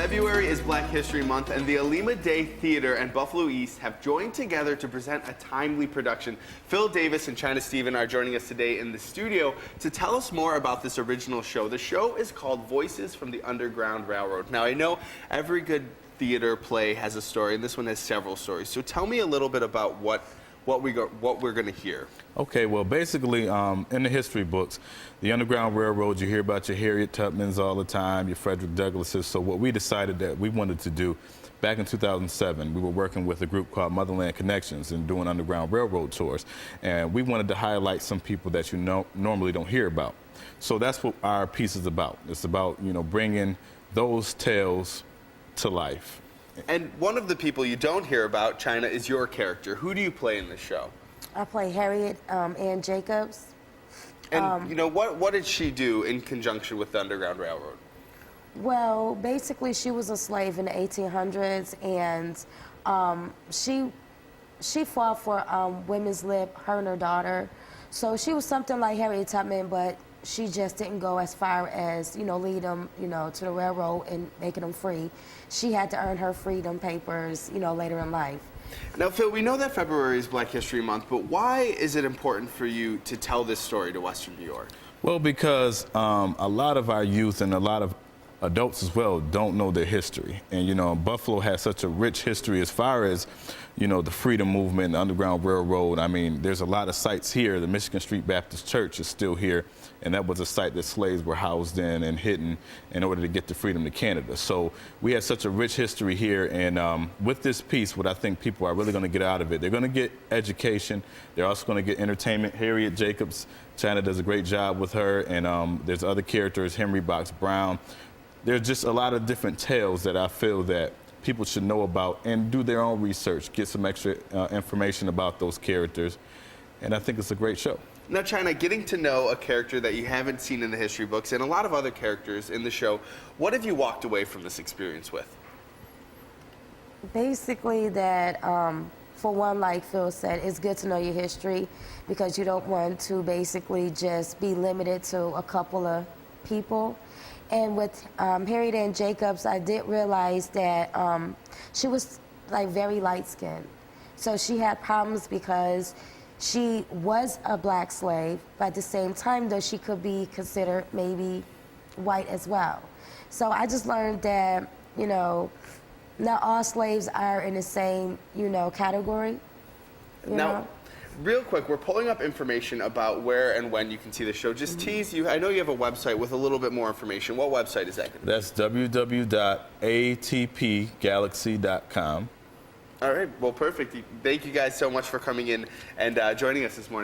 February is Black History Month, and the Alemaedae Theater and Buffalo East have joined together to present a timely production. Phil Davis and China Stephen are joining us today in the studio to tell us more about this original show. The show is called Voices from the Underground Railroad. Now, I know every good theater play has a story, and this one has several stories. So tell me a little bit about what we're going to hear. Okay, well, basically, in the history books, the Underground Railroad, you hear about your Harriet Tubmans all the time, your Frederick Douglasses. So what we decided that we wanted to do, back in 2007, we were working with a group called Motherland Connections and doing Underground Railroad tours. And we wanted to highlight some people that you normally don't hear about. So that's what our piece is about. It's about, bringing those tales to life. And one of the people you don't hear about, China, is your character. Who do you play in this show? I play Harriet Jacobs. And what did she do in conjunction with the Underground Railroad? Well, basically, she was a slave in the 1800s, and she fought for women's lib, her and her daughter. So she was something like Harriet Tubman, but she just didn't go as far as, lead them, to the railroad and making them free. She had to earn her freedom papers, later in life. Now, Phil, we know that February is Black History Month, but why is it important for you to tell this story to Western New York? Well, because a lot of our youth and a lot of adults as well don't know their history. And, Buffalo has such a rich history as far as, the freedom movement, the Underground Railroad. I mean, there's a lot of sites here. The Michigan Street Baptist Church is still here, and that was a site that slaves were housed in and hidden in order to get the freedom to Canada. So we have such a rich history here, and with this piece, what I think people are really going to get out of it, they're going to get education. They're also going to get entertainment. Harriet Jacobs, China does a great job with her, and there's other characters, Henry Box Brown. There's just a lot of different tales that I feel that people should know about and do their own research, get some extra information about those characters, and I think it's a great show. Now, China, getting to know a character that you haven't seen in the history books and a lot of other characters in the show, what have you walked away from this experience with? Basically that, for one, like Phil said, it's good to know your history because you don't want to basically just be limited to a couple of people. And with Harriet Jacobs, I did realize that she was like very light-skinned. So she had problems because she was a black slave, but at the same time, though, she could be considered maybe white as well. So I just learned that, not all slaves are in the same, category. Now, real quick, we're pulling up information about where and when you can see the show. Just tease you. I know you have a website with a little bit more information. What website is that going to be? That's www.atpgalaxy.com. All right. Well, perfect. Thank you guys so much for coming in and joining us this morning.